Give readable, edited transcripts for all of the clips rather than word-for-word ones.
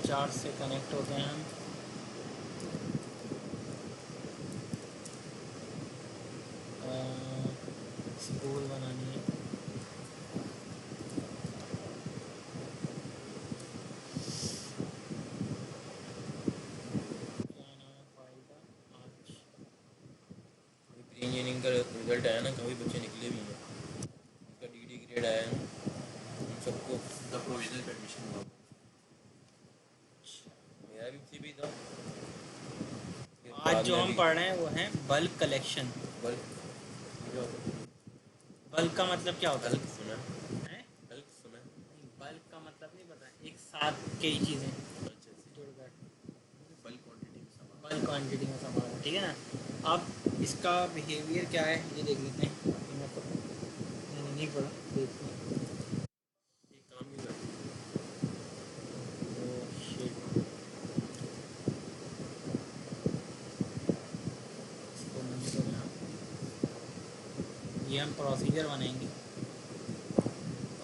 Charge से connect होते हैं हम। स्पूल बनानी है। क्या नाम है फाइल का? आज प्री इंजीनियरिंग का रिजल्ट आया ना, काफ़ी बच्चे निकले भी हैं, उसका DD ग्रेड आया है, उन सबको द प्रोविजनल परमिशन हुआ। मेरा भी CP था, फिर आज बाद जो में हम अभी पढ़ रहे हैं वो है बल्क कलेक्शन। बल्क बल्क का मतलब क्या होता हल्क सुना है? हल्क सुना। नहीं, बल्क का मतलब नहीं पता, एक साथ कई चीज़ें अच्छा, जुड़कर बल्क क्वांटिटी में सामान। बल्क क्वांटिटी में सामान, ठीक है ना। अब इसका बिहेवियर क्या है ये देख लेते हैं। मैं तो मैंने नहीं पढ़ा, देखते हैं। एक काम भी कर। ओह शिट, इसको नहीं करना। ये हम प्रोसीजर बनाएंगे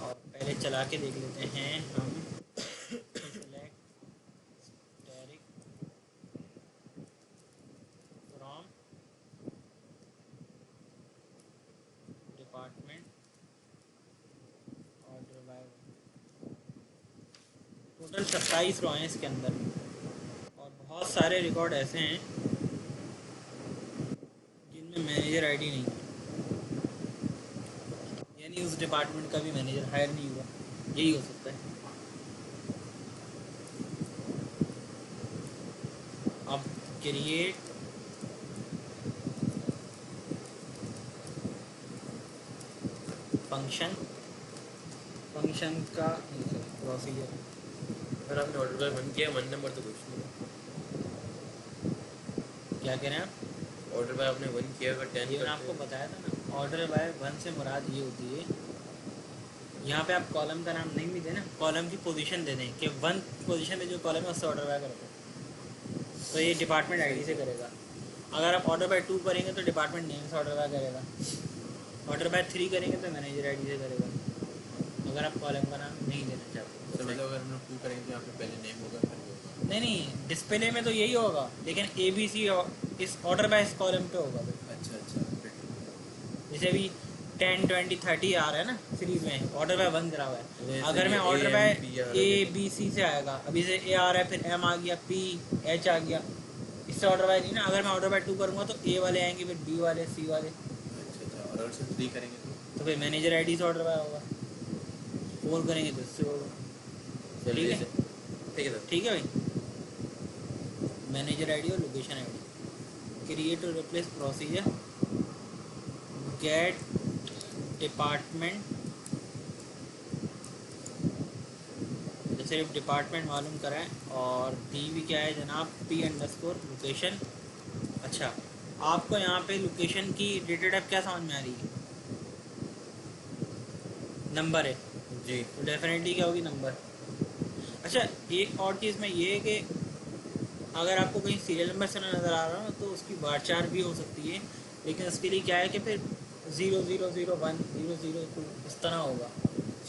और पहले चला के देख लेते हैं हम। Select static from department order by. Total 27 रो हैं इसके अंदर और बहुत सारे रिकॉर्ड ऐसे हैं जिनमें मैनेजर आईडी नहीं है, यानी उस डिपार्टमेंट का भी मैनेजर हायर नहीं हुआ। यही हो सकता है। अब क्रिएट फंक्शन, फंक्शन का प्रोसीजर। अगर आपने ऑर्डर बाय 1 किया, 1 नंबर तो कुछ नहीं। क्या कह रहे हैं आप? ऑर्डर बाय आपने 1 किया, अगर 10 ये मैंने करते आपको हैं। बताया था ना, ऑर्डर बाय 1 से मुराद ये होती है, यहाँ पे आप कॉलम का नाम नहीं भी देना, कॉलम की पोजीशन दे दें कि 1 पोजीशन में जो कॉलम है उससे ऑर्डर बाय करते हैं, तो ये डिपार्टमेंट आईडी से करेगा। अगर आप ऑर्डर बाय 2 करेंगे तो डिपार्टमेंट नेम से ऑर्डर बाय करेगा। ऑर्डर बाय 3 करेंगे तो मैनेजर आईडी से करेगा, अगर आप कॉलम का नाम नहीं देना चाहते। सर मतलब अगर हम लोग 2 करेंगे तो यहाँ पे पहले नेम होगा, फिर वो होगा। नहीं नहीं, डिस्प्ले में तो यही होगा, लेकिन ABC इस ऑर्डर बाय इस कॉलम पे होगा। अच्छा अच्छा, फिर ठीक जैसे अभी 10, 20, 30 आ रहा है ना सीरीज में, ऑर्डर बाय 1 करा हुआ है। है। अगर मैं ये ऑर्डर बाय AM P आ रहा है ABC से आएगा, अभी से A आ रहा है, फिर M आ गया, P H आ गया, इससे ऑर्डर बाय नहीं ना। अगर मैं ऑर्डर बाय 2 करूँगा तो A वाले आएंगे, फिर B वाले, C वाले, अच्छा अच्छा, और अगर सिर्फ 3 करेंगे तो फिर मैनेजर आईडी से ऑर्डर बाय होगा। 4 करेंगे तो इससे होगा। तो ठीक है, ठीक है सर। ठीक है भाई। मैनेजर आईडी और लोकेशन आईडी। क्रिएट और रिप्लेस प्रोसीजर, गेट डिपार्टमेंट, तो सिर्फ डिपार्टमेंट मालूम कराएं, और डी भी क्या है जनाब, P_लोकेशन। अच्छा, आपको यहाँ पे लोकेशन की डेटा टाइप क्या समझ में आ रही है? नंबर है, जी। तो डेफिनेटली क्या होगी, नंबर। अच्छा, एक और चीज़ में ये है कि अगर आपको कहीं सीरियल नंबर से नज़र आ रहा हो तो उसकी बार चार भी हो सकती है, लेकिन उसके लिए क्या है कि फिर 0001 002 इस तरह होगा,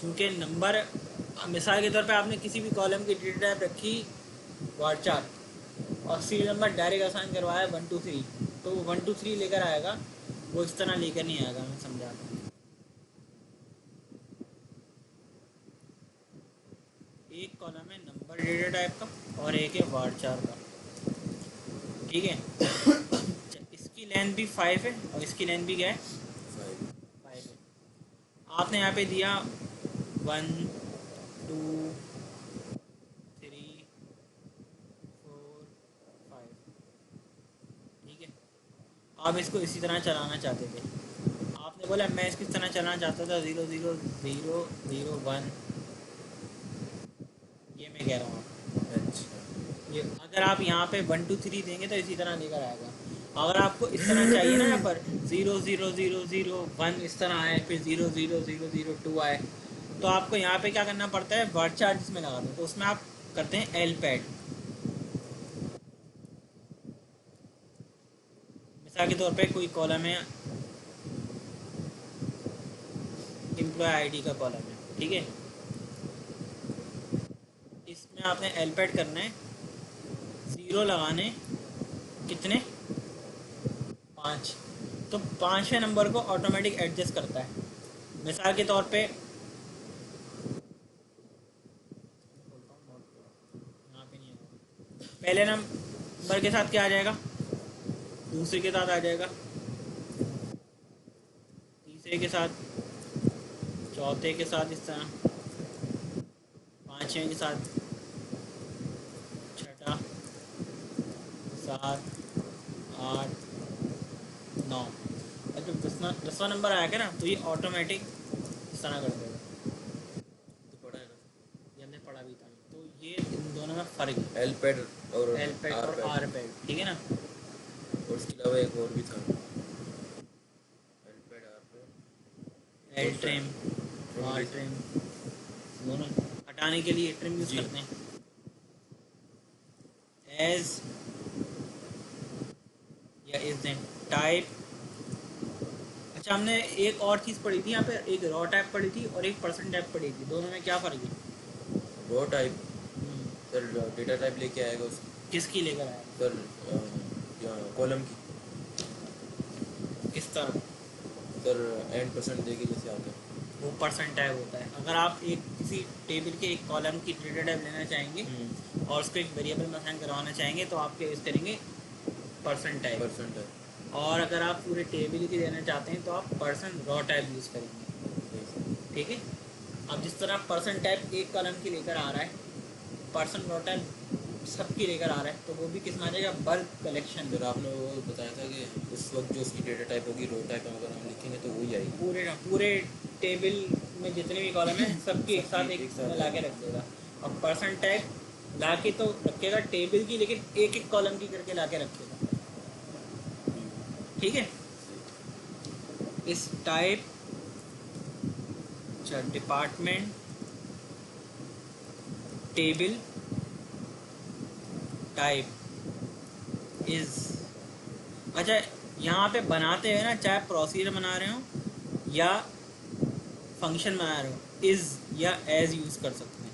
क्योंकि नंबर, मिसाल के तौर पे आपने किसी भी कॉलम की डेटा टाइप रखी बार चार और सीरियल नंबर डायरेक्ट असाइन करवाया 123, तो वो 123 लेकर आएगा, वो इस तरह लेकर नहीं आएगा। मैं समझा दूँ, एक कॉलम है नंबर डेटा टाइप का और एक है वार चार का, ठीक है। अच्छा, इसकी लेंथ भी 5 है और इसकी लेंथ भी क्या है, 5 है। आपने यहाँ पे दिया 1 2 3 4 5, ठीक है। आप इसको इसी तरह चलाना चाहते थे, आपने बोला मैं इसको इस तरह चलाना चाहता था 00001, ये मैं कह रहा हूँ आपको। अच्छा ये अगर आप यहाँ पे 1 2 3 देंगे तो इसी तरह लेकर आएगा। अगर आपको इस तरह चाहिए ना, यहाँ पर 00001 इस तरह आए, फिर 00002 आए, तो आपको यहाँ पे क्या करना पड़ता है, वर्ड चार्ज में लगा दो, तो उसमें आप करते हैं एल पैड। मिसाल के तौर पे कोई कॉलम है, एम्प्लॉय आईडी का कॉलम है, ठीक है। इसमें आपने एलपैड करना है, 0 लगाने कितने 5, तो 5वें नंबर को ऑटोमेटिक एडजस्ट करता है। मिसाल के तौर पे यहाँ पे नहीं है, पहले नंबर के साथ क्या आ जाएगा, दूसरे के साथ आ जाएगा, तीसरे के साथ, चौथे के साथ इस तरह, पाँचवें के साथ, छठा, 7, 8, 9, और जब 10वां नंबर आएगा ना तो ये ऑटोमेटिक इस तरह कर देगा। तो पढ़ा है ना, ये हमने पढ़ा भी था। तो ये इन दोनों में फ़र्क है, एल पैड और एल पैड और आर पैड, ठीक है ना। और उसके अलावा एक और भी था, L pad, R pad, L trim, R trim, दोनों हटाने के लिए ट्रिम यूज़ जी। करते हैं। एज या इज देन टाइप। अच्छा, हमने एक और चीज़ पढ़ी थी यहाँ पे, एक रॉ टाइप पढ़ी थी और एक पर्सन टाइप पढ़ी थी, दोनों में क्या फ़र्क है? Raw type sir data type लेके आएगा उसकी, किसकी लेकर आया? सर कॉलम की, किस तरह? सर एंड परसेंट दे के जैसे आता है। वो पर्सन टाइप होता है। अगर आप एक किसी टेबल के एक कॉलम की डेटा टाइप लेना चाहेंगे और उसको एक वेरिएबल में असाइन करवाना चाहेंगे तो आप क्या यूज़ करेंगे? Person type. परसेंट है, और अगर आप पूरे टेबल की देना चाहते हैं तो आप पर्सन रॉ टाइप यूज़ करेंगे, ठीक है। अब जिस तरह पर्सन टाइप एक कॉलम की लेकर आ रहा है, पर्सन रॉ टाइप सबकी लेकर आ रहा है, तो वो भी किस में आ जाएगा? Bulk collection. सर आपने वो बताया था कि उस वक्त जो उसकी डेटा टाइप होगी रो टाइप, अगर हम लिखेंगे तो वही आएगी। पूरे टेबल में जितने भी कॉलम हैं सबकी एक साथ में ला के रख देगा। और पर्सन टाइप ला के तो रखेगा टेबल की, लेकिन एक एक कॉलम की करके ला के रखेगा, ठीक है। इस टाइप, अच्छा, डिपार्टमेंट टेबल टाइप इज, अच्छा यहाँ पे बनाते हैं ना, चाहे प्रोसीजर बना रहे हो या फंक्शन बना रहे हो, इज या एज यूज़ कर सकते हैं,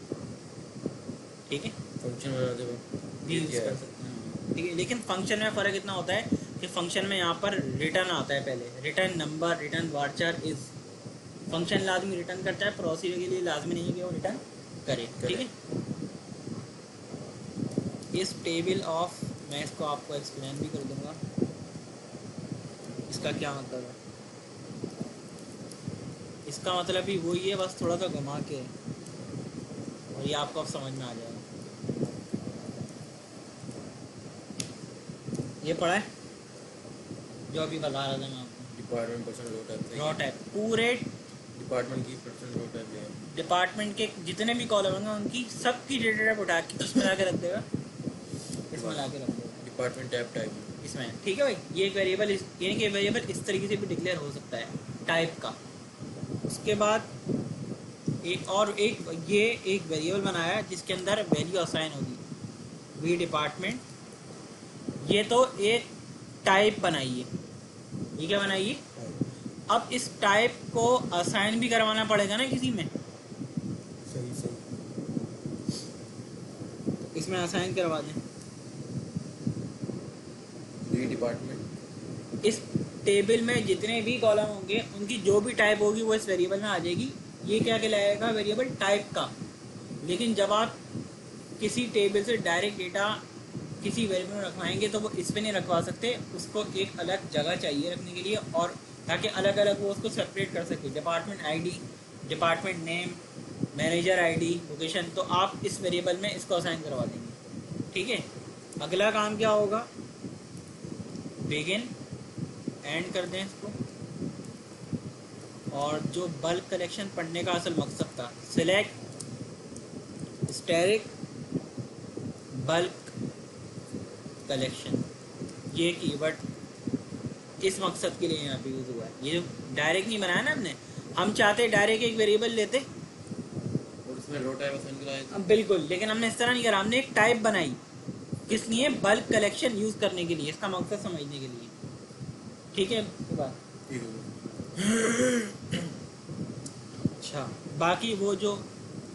ठीक है। फंक्शन बनाते वक्त भी यूज़ कर सकते हैं, ठीक है। लेकिन फंक्शन में फ़र्क इतना होता है कि फंक्शन में यहाँ पर रिटर्न आता है पहले, return number, return varchar is. Function लाजमी रिटर्न करता है, प्रोसीजर के लिए लाजमी नहीं है कि वो रिटर्न करे, ठीक है। इस टेबल ऑफ, मैं इसको आपको एक्सप्लेन भी कर दूंगा इसका क्या मतलब है। इसका मतलब भी वही है, बस थोड़ा सा घुमा के, और ये आपको अब समझ में आ जाएगा। ये पढ़ा है जो अभी बता रहा था मैं आपको, डिपार्टमेंट परसेंट रो टाइप, रॉ टाइप। पूरे डिपार्टमेंट की परसेंट रो टाइप ले, डिपार्टमेंट के जितने भी कॉलम होंगे उनकी सबकी डेटा टाइप उठा के इसमें ला के रख देगा, इसमें ला के रख देगा, डिपार्टमेंट टैब टाइप इसमें, ठीक है भाई। ये एक वेरिएबल, यानी कि वेरिएबल इस तरीके से भी डिक्लेयर हो सकता है टाइप का। उसके बाद ये एक वेरिएबल बनाया है जिसके अंदर वैल्यू असाइन होगी, वी डिपार्टमेंट। ये तो एक टाइप बनाई है, ये क्या बनाई है? अब इस टाइप को असाइन भी करवाना पड़ेगा ना किसी में, सही सही, इसमें असाइन करवा दें। वी डिपार्टमेंट, इस टेबल में जितने भी कॉलम होंगे उनकी जो भी टाइप होगी वो इस वेरिएबल में आ जाएगी। ये क्या कहलाएगा? वेरिएबल टाइप का। लेकिन जब आप किसी टेबल से डायरेक्ट डेटा किसी वेरिएबल में रखवाएंगे तो वो इस पे नहीं रखवा सकते, उसको एक अलग जगह चाहिए रखने के लिए, और ताकि अलग अलग वो उसको सेपरेट कर सके। Department ID, department name, manager ID, location, तो आप इस वेरिएबल में इसको असाइन करवा देंगे, ठीक है। अगला काम क्या होगा? बिगिन, एंड कर दें इसको। और जो बल्क कलेक्शन पढ़ने का असल मकसद था, सिलेक्ट स्टैटिक बल्क कलेक्शन, ये कीवर्ड इस मकसद के लिए यहाँ पे यूज़ हुआ है। ये जो डायरेक्ट नहीं बनाया ना हमने, हम चाहते डायरेक्ट एक वेरिएबल लेते और उसमें रो टाइप असाइन कराया, बिल्कुल, लेकिन हमने इस तरह नहीं करा। हमने एक टाइप बनाई, किस लिए? बल्क कलेक्शन यूज़ करने के लिए, इसका मकसद समझने के लिए, ठीक है। बात ठीक है। अच्छा, बाकी वो जो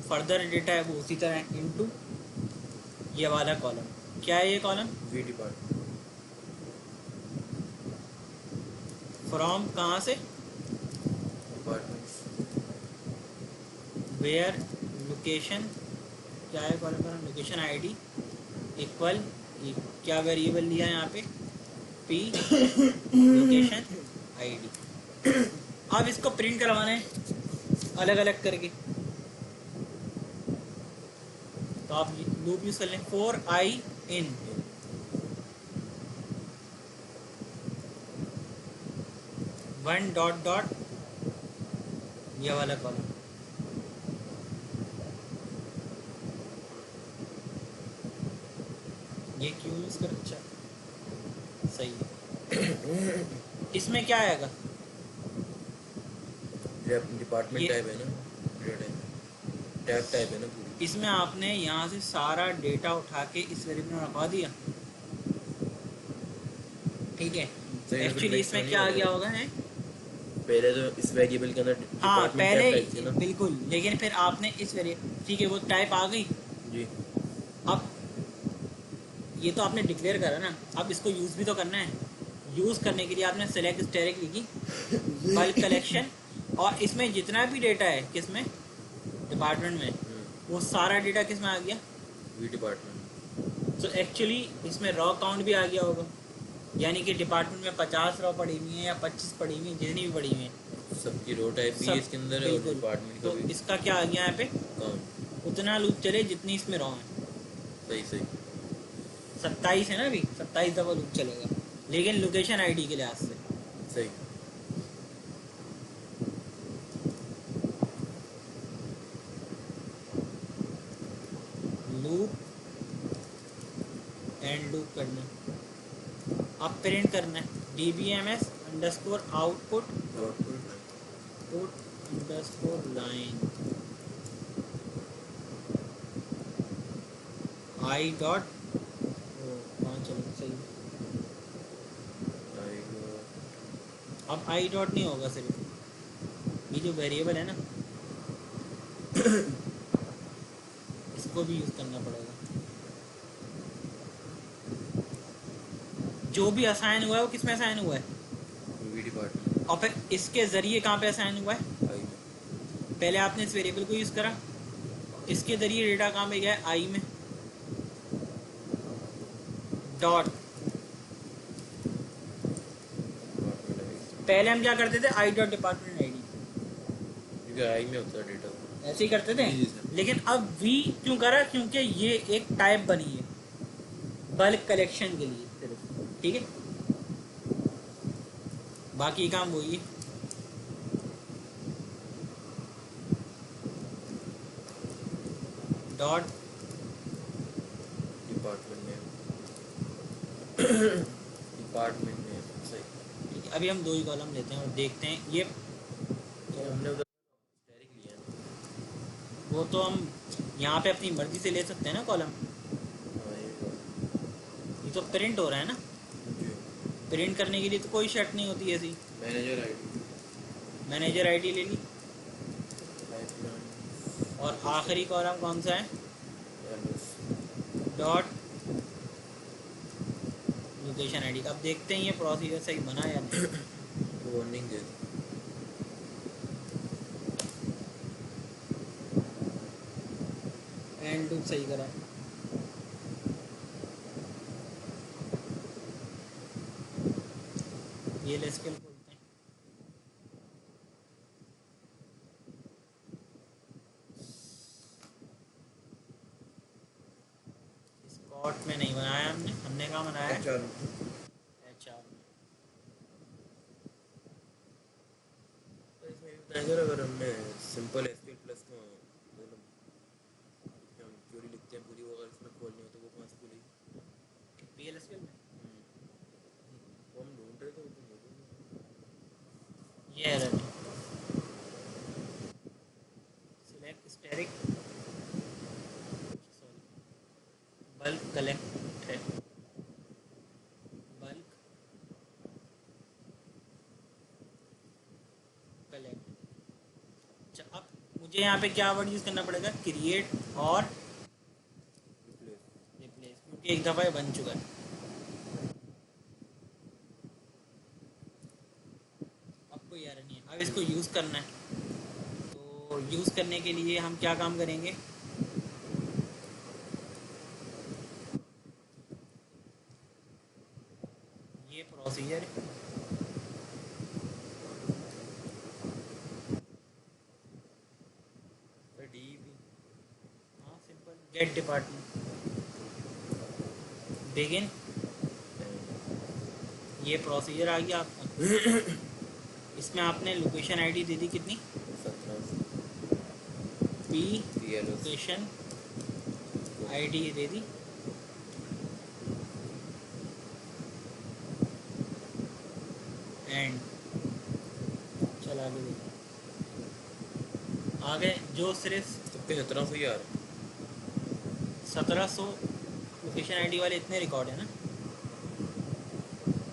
फर्दर डेटा है वो उसी तरह इनटू ये वाला कॉलम क्या है? ये कॉलम वी डिपार्टमेंट। फ्रॉम कहाँ से? डिपार्टमेंट्स। वेयर लोकेशन क्या है कॉलम का नाम? लोकेशन आईडी इक्वल क्या वेरिएबल लिया है यहाँ पे? P location ID. अब इसको प्रिंट करवाना है अलग अलग करके, तो आप लूप यूज कर लें। Four I in one dot dot ये वाला कॉलम। ये क्यों यूज कर? अच्छा सही है। इसमें क्या आएगा? डिपार्टमेंट ये टाइप है ना, टैग टाइप है ना पूरी। इसमें आपने यहाँ से सारा डेटा उठा के इस वेरिएबल में रखवा दिया, ठीक है। सही है, फिर एक्चुअली मिक्स इसमें नहीं क्या हो आ गया जाएगा। होगा है? पहले तो इस वेरिएबल के अंदर हाँ डिपार्टमेंट पहले टैग टाइप थी ना। बिल्कुल, लेकिन फिर आपने इस वेरिएबल, ठीक है वो टाइप आ गई। जी। अब ये तो आपने डिक्लेयर करा ना, अब इसको यूज़ भी तो करना है। यूज़ करने के लिए आपने सेलेक्ट स्टैटिक लिखी बल्क कलेक्शन, और इसमें जितना भी डेटा है किसमें? डिपार्टमेंट में, वो सारा डेटा किस में आ गया? V department. तो एक्चुअली इसमें रॉ काउंट भी आ गया होगा, यानी कि डिपार्टमेंट में 50 रॉ पड़ी हुई हैं या 25 पड़ी हुई हैं, जितनी भी पड़ी हुई हैं सबकी रो टाइप भी सब, इसके अंदर है और बिल्कुल। डिपार्टमेंट का तो भी इसका क्या आ गया यहाँ पे? काउंट। उतना लूप चले जितनी इसमें रॉ है। सही सही 27 है ना, अभी 27 दफ़ा लूप चलेगा, लेकिन लोकेशन आईडी के लिहाज से। सही। लूप एंड लूप करना, अब प्रिंट करना है dbms underscore output put underscore line I dot, कहाँ चलो सही। अब आई डॉट नहीं होगा, सिर्फ ये जो वेरिएबल है ना इसको भी यूज़ करना पड़ेगा। जो भी असाइन हुआ है वो किस में असाइन हुआ है? V department. और फिर इसके ज़रिए कहाँ पे असाइन हुआ है? आई में। पहले आपने इस वेरिएबल को यूज़ करा, इसके ज़रिए डेटा कहाँ पे गया है? आई में। डॉट, पहले हम क्या करते थे? आई डॉट डिपार्टमेंट आईडी, क्योंकि आई में होता है डेटा। ऐसे ही करते थे। जी सर। लेकिन अब वी क्यों करा? क्योंकि ये एक टाइप बनी है बल्क कलेक्शन के लिए सिर्फ, ठीक है। बाकी काम वही है। डॉट डिपार्टमेंट में डिपार्टमेंट में सही। ठीक है, अभी हम 2 ही कॉलम लेते हैं और देखते हैं ये। तो हमने उधर डायरेक्ट लिया है। वो तो हम यहाँ पे अपनी मर्जी से ले सकते हैं ना कॉलम। हाँ ये तो प्रिंट हो रहा है ना, जी। प्रिंट करने के लिए तो कोई शर्त नहीं होती ऐसी। Manager ID. मैनेजर आईडी ले ली, पाइपलाइन। और आखिरी कॉलम कौन सा है? एमएस। Dot location ID. अब देखते हैं ये प्रोसीजर सही बना या नहीं। वार्निंग दे दो। एंड लूप सही करा। ये लेस्केल खोलते हैं। स्कॉट में नहीं बनाया हमने, हमने कहाँ बनाया है? एचआर। HR में। तो इसमें ये बताएंगे अगर हमने सिंपल एसक्यूएल प्लस को मतलब हम क्वेरी लिखते हैं पूरी, वो अगर इसमें खोलनी हो तो वो कहाँ से खुलेगी? PLSQL में वो हम ढूंढ रहे थे वो तो नहीं ये एरर है। Select static, sorry, bulk collect है, बल्क कलेक्ट। अच्छा, अब मुझे यहाँ पे क्या वर्ड यूज़ करना पड़ेगा? क्रिएट और रिप्लेस। एक दफ़ा ये बन चुका है। अब कोई एरर नहीं है। अब इसको यूज़ करना है, तो यूज़ करने के लिए हम क्या काम करेंगे, ये प्रोसीजर, सर डी भी हाँ सिंपल, गेट डिपार्टमेंट, बिगिन, ये प्रोसीजर आ गया आपका। इसमें आपने लोकेशन आईडी दे दी कितनी, 17 पी PLO लोकेशन आईडी दे दी, एंड चल आगे देखो, आगे जो सिर्फ सबके 1700 ही आ रहा 1700 लोकेशन आईडी वाले इतने रिकॉर्ड है ना,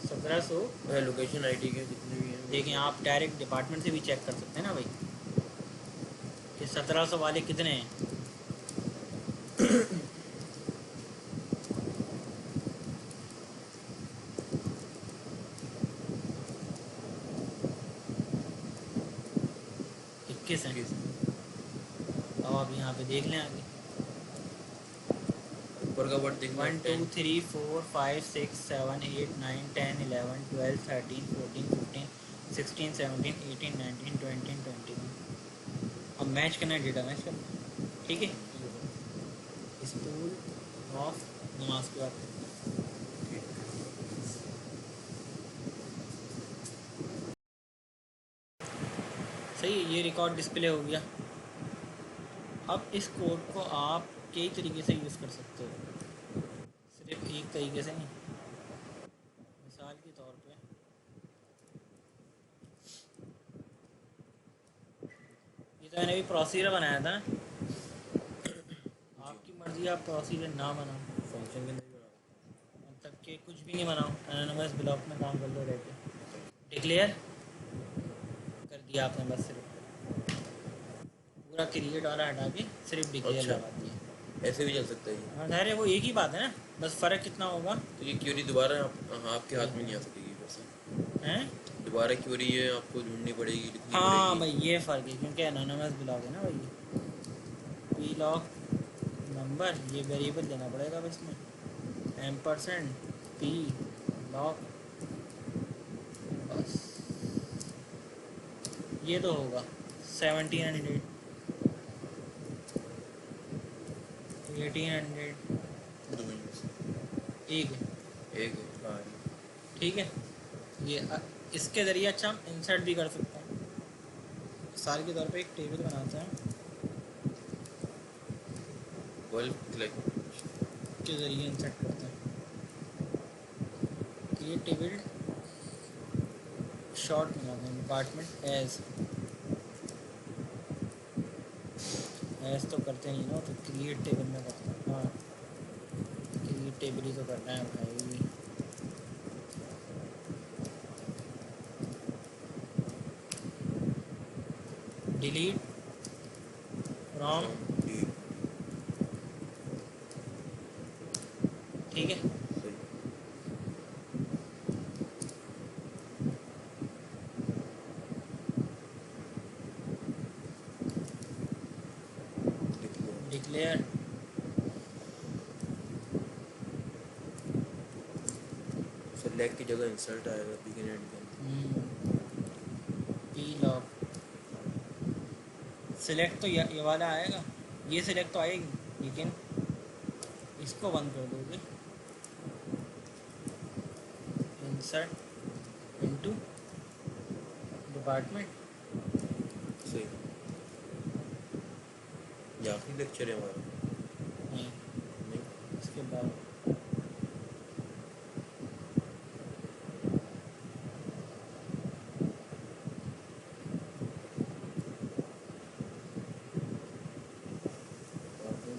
1700। है। लोकेशन आईडी के जितने भी हैं देखें आप डायरेक्ट डिपार्टमेंट से भी चेक कर सकते हैं ना भाई कि 1700 वाले कितने हैं। इक्कीस हैं। अब आप यहाँ पे देख लें आगे, ऊपर का वर्ड देखना 1 2 3 4 5 6 7 8 9 10 11 12 13 14 15 16 17 18 19 20 21। अब मैच करना है, डेटा मैच करना है, ठीक है। स्कूल ऑफ नमाज के बाद सही है, ये रिकॉर्ड डिस्प्ले हो गया। अब इस कोड को आप कई तरीके से यूज़ कर सकते हो, सिर्फ एक तरीके से नहीं। मिसाल के तौर पे ये तो मैंने अभी प्रोसीजर बनाया था ना, आपकी मर्ज़ी, आप प्रोसीजर ना बनाओ, फंक्शन के अंदर भी बना मतलब कि कुछ भी नहीं बनाओ, एनोनिमस ब्लॉक में काम कर लो रहते, डिक्लेयर कर दिया आपने, बस सिर्फ पूरा क्रिएट वाला हटा के सिर्फ डिक्लेयर अच्छा। लगा दिया। ऐसे भी चल सकता है ये। हाँ ज़ाहिर है वो एक ही बात है ना, बस फ़र्क कितना होगा, तो ये क्यूरी दोबारा आपके हाथ में नहीं आ सकेगी वैसे। हैं। दोबारा क्यूरी ये आपको ढूंढनी पड़ेगी, लिखनी हाँ भाई पड़ेगी। ये फ़र्क है, क्योंकि एनोनिमस ब्लॉक है ना भाई, पी लॉक नंबर ये वेरिएबल देना पड़ेगा अब इसमें, एम्परसेंड पी लॉक, बस ये तो होगा 1700 1800 दो मिनट से एक है, एक हाँ ठीक है। ये इसके ज़रिए अच्छा हम इंसर्ट भी कर सकते हैं। मिसाल के तौर पे एक टेबल बनाते हैं, वर्ल्ड क्लिक के ज़रिए इंसर्ट करते हैं कि ये टेबल शॉर्ट बनाते हैं, डिपार्टमेंट एज तो करते नहीं ना, तो क्रिएट टेबल में करते हैं। हाँ क्रिएट टेबल ही तो करना है भाई। डिलीट फ्रॉम, ठीक है। डिक्लेयर सेलेक्ट की जगह इंसर्ट आएगा begin and P lock select, तो ये वाला आएगा, ये सिलेक्ट तो आएगी, लेकिन इसको बंद कर दोगे, इंसर्ट इनटू डिपार्टमेंट। सही। ये आखिरी लेक्चर है हमारा। नहीं, नहीं इसके बाद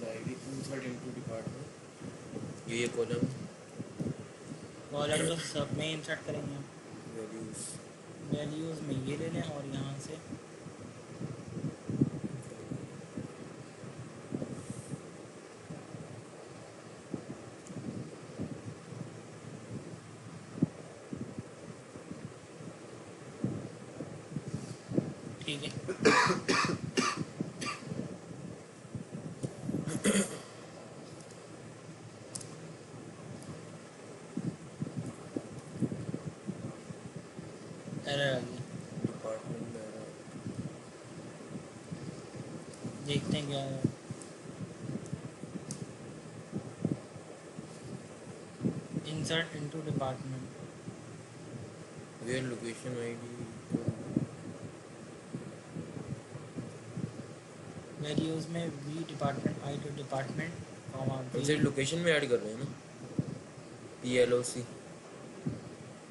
आईडी इंसर्ट इनटू डिपार्टमेंट, ये कॉलम कॉलम तो सब में इंसर्ट करेंगे हम। वैल्यूज वैल्यूज़ में ये ले लें और यहाँ से ठीक है। एरर आ गई, डिपार्टमेंट में देखते हैं क्या है। Insert into department, where location ID values में we department I two department comma इनसे वी। लोकेशन में ऐड कर रहे हैं ना, PLOC।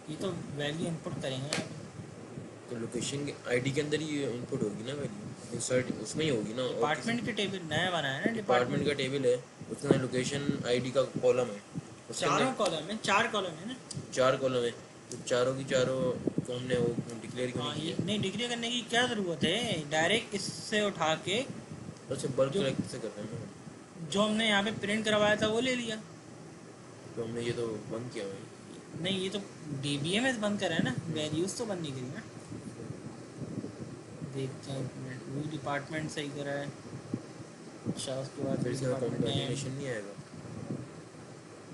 ये तो वैल्यू इनपुट करेंगे यहाँ पे। तो लोकेशन के आईडी के अंदर ही इनपुट होगी ना वैल्यू, इंसर्ट उसमें ही होगी ना। और किसी डिपार्टमेंट के टेबल नया बनाया है ना डिपार्टमेंट का डिपार्टमेंट। टेबल है, उसमें लोकेशन आईडी का कॉलम है, उसके चारों अंदर कॉलम है, 4 कॉलम है ना। 4 कॉलम है। तो चारों की चारों को हमने वो डिक्लेयर क्यों हाँ नहीं ये किया? नहीं डिग्री करने की क्या ज़रूरत है, डायरेक्ट इससे उठा के अच्छा, बल्क जो कलेक्ट से कर रहे हैं ना। जो हमने यहाँ पे प्रिंट करवाया था वो ले लिया। तो हमने ये तो बंद किया भाई। नहीं ये तो DBMS बंद करा है ना, वैल्यूज तो बंद नहीं करी ना। देखते हैं एक मिनट, वो डिपार्टमेंट सही करा है। अच्छा उसके बाद फिर इसका डिपार्टमेंट कॉम्बिनेशन नहीं आएगा।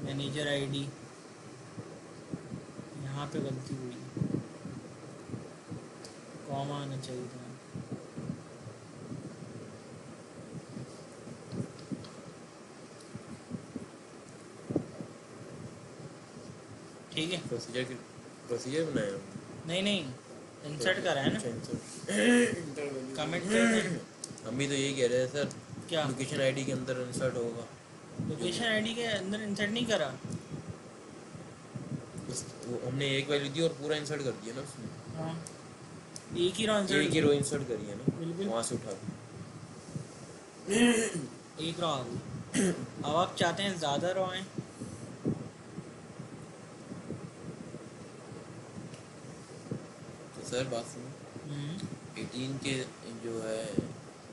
मैनेजर आईडी, यहाँ पे गलती हुई, कॉमा आना चाहिए था। ठीक है, प्रोसीजर बनाया हमने। नहीं नहीं इंसर्ट करा है ना, अच्छा, इंसर्ट कमेंट कर दें। हम भी तो यही कह रहे हैं सर, क्या लोकेशन आईडी के अंदर इंसर्ट होगा। लोकेशन आईडी के अंदर इंसर्ट नहीं करा। वो हमने एक वैल्यू दी और पूरा इंसर्ट कर दिया ना उसमें। हाँ एक ही रो इंसर्ट, एक ही रो इंसर्ट करी है ना, बिल्कुल वहाँ से उठा के। एक रो आ गई। अब आप चाहते हैं ज़्यादा रो आए। तो सर बात सुनो, 18 के जो है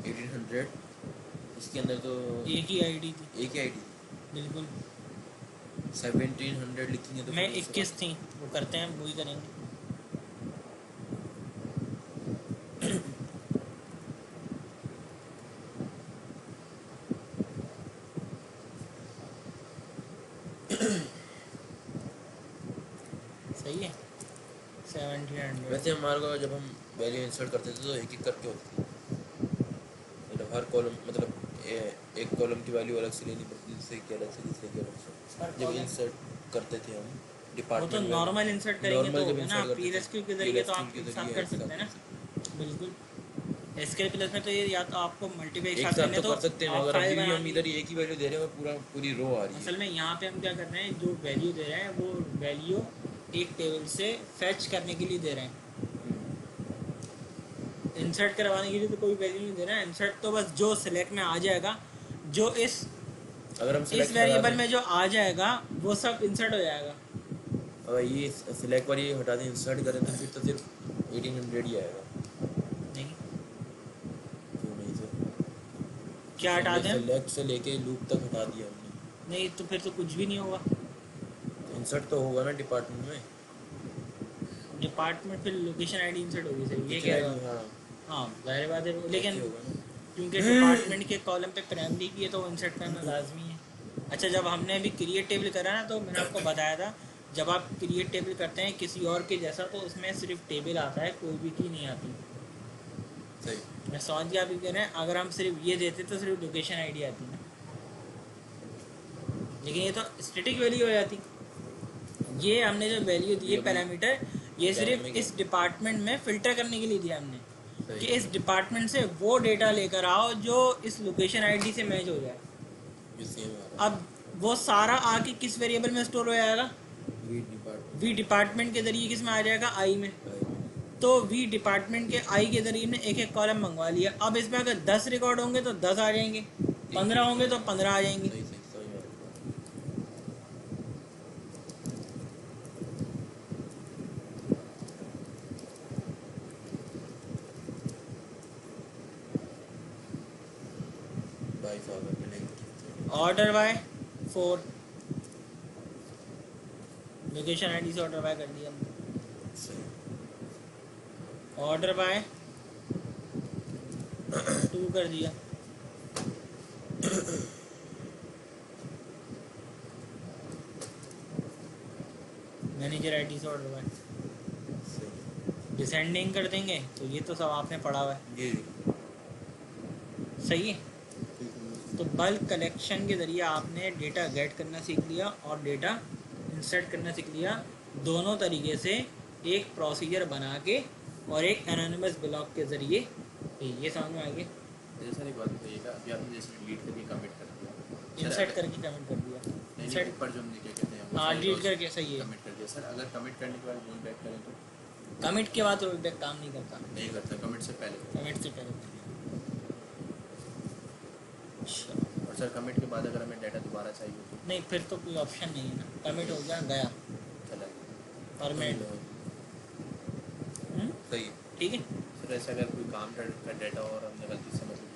1800, इसके अंदर तो एक ही आईडी थी, एक ही आईडी, बिल्कुल। 1700 लिखेंगे तो मैं फिर उससे 21 थी, वो करते हैं वही करेंगे। सही है 1700। वैसे हमारे को जब हम वैल्यू इंसर्ट करते थे तो एक एक करके होती थी, मतलब हर कॉलम, मतलब एक कॉलम की वैल्यू अलग से लेनी पड़ती थी, दूसरे की अलग से, तीसरे की अलग से। हर जब column- इंसर्ट करते थे हम वो तो डिपार्टमेंट नॉर्मल इंसर्ट करेंगे तो नॉर्मल हो जब गया ना, इंसर्ट करते PLSQ थे के जरिए तो PLSQ आप के एक साथ जरिए कर एक सकते हैं ना, साथ। बिल्कुल। SQL प्लस में तो ये या तो आपको मल्टीपल एक एक साथ साथ करने तो तो कर सकते हैं, आप मगर फाइल अभी भी बना हम लीजिए। इधर ही एक ही वैल्यू दे रहे हैं और पूरी रो आ रही असल है। में यहाँ पे हम क्या कर रहे हैं, जो वैल्यू दे रहे हैं वो वैल्यू एक टेबल से फैच करने के लिए दे रहे हैं। इंसर्ट करवाने के लिए तो कोई वैल्यू नहीं दे रहा है। इंसर्ट तो बस जो सिलेक्ट में आ जाएगा, जो अगर हम इस सिलेक्ट लगा वेरिएबल दें, में जो आ जाएगा वो सब इंसर्ट हो जाएगा। अगर ये सिलेक्ट वाली हटा दें, इंसर्ट करें तो फिर तो सिर्फ 1800 ही आएगा। नहीं क्यों नहीं सर? क्या हटा हमने दें हम? सेलेक्ट से लेके लूप तक हटा दिया हमने, नहीं तो फिर तो कुछ भी नहीं होगा। इंसर्ट तो होगा ना डिपार्टमेंट में। डिपार्टमेंट फिर लोकेशन आईडी इंसर्ट होगी, सही ये लोकेशन कह रहा आईडी, हूँ। हाँ हाँ जाहिर बात है, ऐसे लेकिन होगा ना। क्योंकि डिपार्टमेंट के कॉलम पे प्राइमरी की है तो इंसर्ट करना लाजमी है। अच्छा जब हमने अभी क्रिएट टेबल करा ना, तो मैंने आपको बताया था जब आप क्रिएट टेबल करते हैं किसी और के जैसा तो उसमें सिर्फ टेबल आता है, कोई भी की नहीं आती। सही। मैं समझ गया आप ये कह रहे हैं, अगर हम सिर्फ ये देते तो सिर्फ लोकेशन आईडी आती ना, लेकिन ये तो स्टैटिक वैल्यू हो जाती। ये हमने जो वैल्यू दी है ये भी पैरामीटर, ये कहने में सिर्फ क्या? इस डिपार्टमेंट में फ़िल्टर करने के लिए दिया हमने कि सही। इस डिपार्टमेंट से वो डेटा लेकर आओ जो इस लोकेशन आईडी से मैच हो जाए। ये सेम आ रहा अब वो सारा आके किस वेरिएबल में स्टोर हो जाएगा? है। वी डिपार्टमेंट वी डिपार्टमेंट के जरिए किस में आ जाएगा? आई में। तो वी डिपार्टमेंट के आई के जरिए हमने एक एक कॉलम मंगवा लिया। अब इसमें अगर 10 रिकॉर्ड होंगे तो 10 आ जाएंगे, 15 होंगे तो 15 आ जाएंगे। सही सही समझ में आ रहा है। बाई फादर मिलेगा। ऑर्डर बाय 4, लोकेशन आईडी से ऑर्डर बाय कर दिया हमने। सही। ऑर्डर बाय 2 कर दिया। मैनेजर आईडी से ऑर्डर बाय डिसेंडिंग कर देंगे तो ये तो सब आपने पढ़ा हुआ है। जी सही है। तो बल्क कलेक्शन के ज़रिए आपने डेटा गेट करना सीख लिया और डेटा इंसर्ट करना सीख लिया, दोनों तरीके से एक प्रोसीजर बना के और एक एनोनिमस ब्लॉक के ज़रिए। ये समझ में आ गया। जैसा एक बात बताइएगा, अभी आपने जैसे डिलीट करके कमिट कर दिया, इंसर्ट करके कमेंट कर दिया। नहीं इंसर्ट ऊपर जो हमने क्या कहते हैं हाँ डिलीट करके, सही है। कमिट कर दिया सर। अगर कमिट करने के बाद रोल बैक करें तो कमिट के बाद रोल बैक काम नहीं करता, नहीं करता, कमिट से पहले। कमिट से पहले। अच्छा और सर कमिट के बाद अगर हमें डाटा दोबारा चाहिए तो नहीं, फिर तो कोई ऑप्शन नहीं है ना, कमिट हो गया गया चला परमानेंट। सही है। ठीक है। सर ऐसा अगर कोई काम का डाटा और हमने गलती से मतलब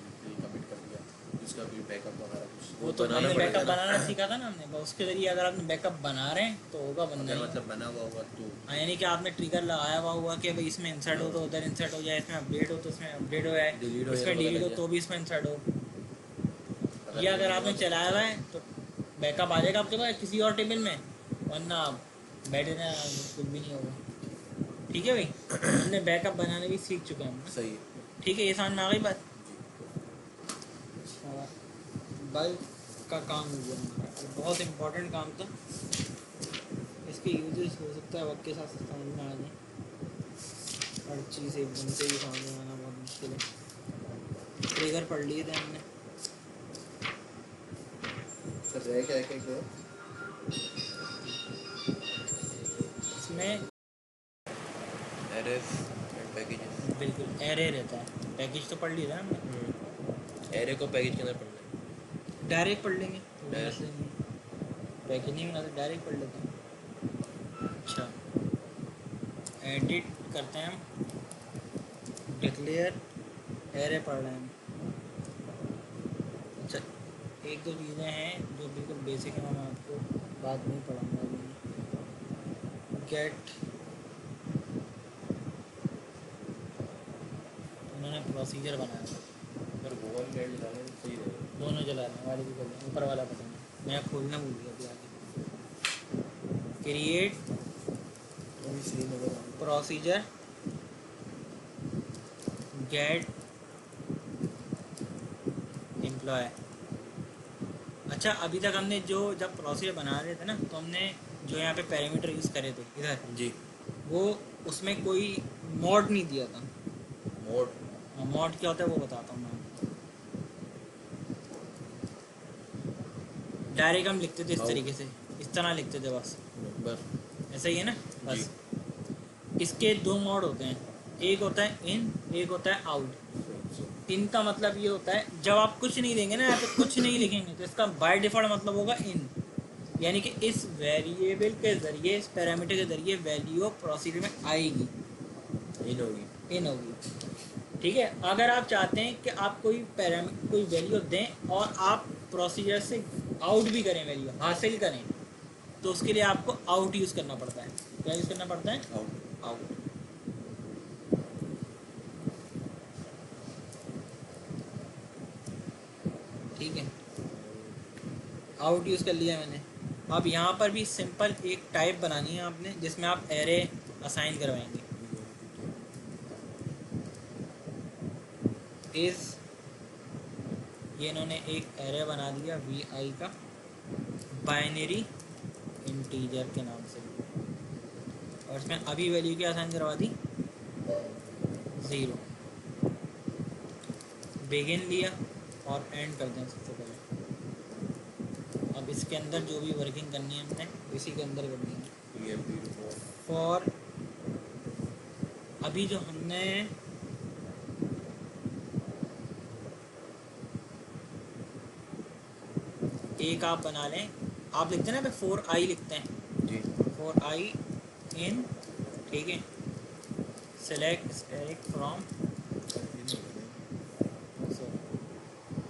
कमिट कर दिया, उसका कोई बैकअप वगैरह कुछ वो तो बनाना हमने पड़ेगा बैकअप ना? बनाना सीखा था ना हमने, बस उसके जरिए अगर आपने बैकअप बना रहे हैं तो होगा बनना अगर ही। मतलब बना हुआ होगा तो हाँ, यानी कि आपने ट्रिगर लगाया हुआ हुआ कि भाई इसमें इंसर्ट हो तो उधर इंसर्ट हो जाए, इसमें अपडेट हो तो इसमें अपडेट हो जाए, Delete हो इसमें या डिलीट हो बदल तो भी इसमें इंसर्ट हो। अगर या अगर delete आपने हुआ तो चलाया हुआ है तो बैकअप आ जाएगा आपके पास किसी और टेबल में, वरना बैठे ना कुछ भी नहीं होगा। ठीक है भाई, हमने बैकअप बनाने भी सीख चुके हैं हम। सही है। ठीक है, ये समझ में आ गई बात। बल्क का काम हो गया हमारा, बहुत इम्पोर्टेंट काम था। इसके यूजेस हो सकता है वक्त के साथ समझ में आ जाए, हर चीज़ एकदम से भी समझ में आना बहुत मुश्किल है। ट्रिगर पढ़ लिए थे हमने। सर रह क्या है इसमें एरेस एंड पैकेजेस। बिल्कुल एरे रहता है, पैकेज तो पढ़ लिया था हमने। एरे को पैकेज के अंदर पढ़ना है। डायरेक्ट पढ़ लेंगे, Direct। पैकेज नहीं बना तो डायरेक्ट पढ़ लेते हैं। अच्छा, एडिट करते हैं हम, डिक्लेयर एरे पढ़ रहे हैं हम। अच्छा, एक दो चीज़ें हैं जो बिल्कुल बेसिक है, मैं आपको बात नहीं पढ़ाऊँगा अभी। गेट, उन्होंने प्रोसीजर बनाया था, सर वो वाली गाइड डालें तो सही रहेगा। दोनों चला रहे हैं, वाले भी कर रहे हैं, ऊपर वाला पसंद है, मैं खोलना भूल गया अभी आगे। क्रिएट अभी सही नजर आ प्रोसीजर गेट एम्प्लॉय। अच्छा, अभी तक हमने जो जब प्रोसीजर बना रहे थे ना, तो हमने जो यहाँ पे पैरामीटर यूज़ करे थे इधर, जी। वो उसमें कोई मॉड नहीं दिया था। मोड मॉड क्या होता है वो बताता हूँ मैं आपको। डायरेक्ट हम लिखते थे इस तरीके से, इस तरह लिखते थे बस, बस ऐसा ही है ना बस। इसके दो मोड होते हैं, एक होता है इन, एक होता है आउट। इन का मतलब ये होता है जब आप कुछ नहीं देंगे ना, यहाँ पे कुछ नहीं लिखेंगे, तो इसका बाय डिफॉल्ट मतलब होगा इन, यानी कि इस वेरिएबल के ज़रिए, इस पैरामीटर के ज़रिए वैल्यू प्रोसीजर में आएगी, इन होगी। ठीक है, अगर आप चाहते हैं कि आप कोई कोई वैल्यू दें और आप प्रोसीजर से आउट भी करें, वैल्यू हासिल करें, तो उसके लिए आपको आउट यूज़ करना पड़ता है। क्या यूज़ करना पड़ता है? आउट। ठीक है, आउट यूज़ कर लिया मैंने। अब यहाँ पर भी सिंपल एक टाइप बनानी है आपने, जिसमें आप एरे असाइन करवाएंगे। इस ये इन्होंने एक एरे बना दिया vi का, बाइनरी इंटीजर के नाम से, और इसमें अभी वैल्यू क्या असाइन करवा दी? 0। बिगिन लिया और एंड कर दें सबसे पहले। अब इसके अंदर जो भी वर्किंग करनी है हमने इसी के अंदर करनी है। फॉर अभी जो हमने एक आप बना लें, आप लिखते हैं ना 4i लिखते हैं जी। 4i इन, ठीक है, सेलेक्ट स्टैटिक फ्रॉम।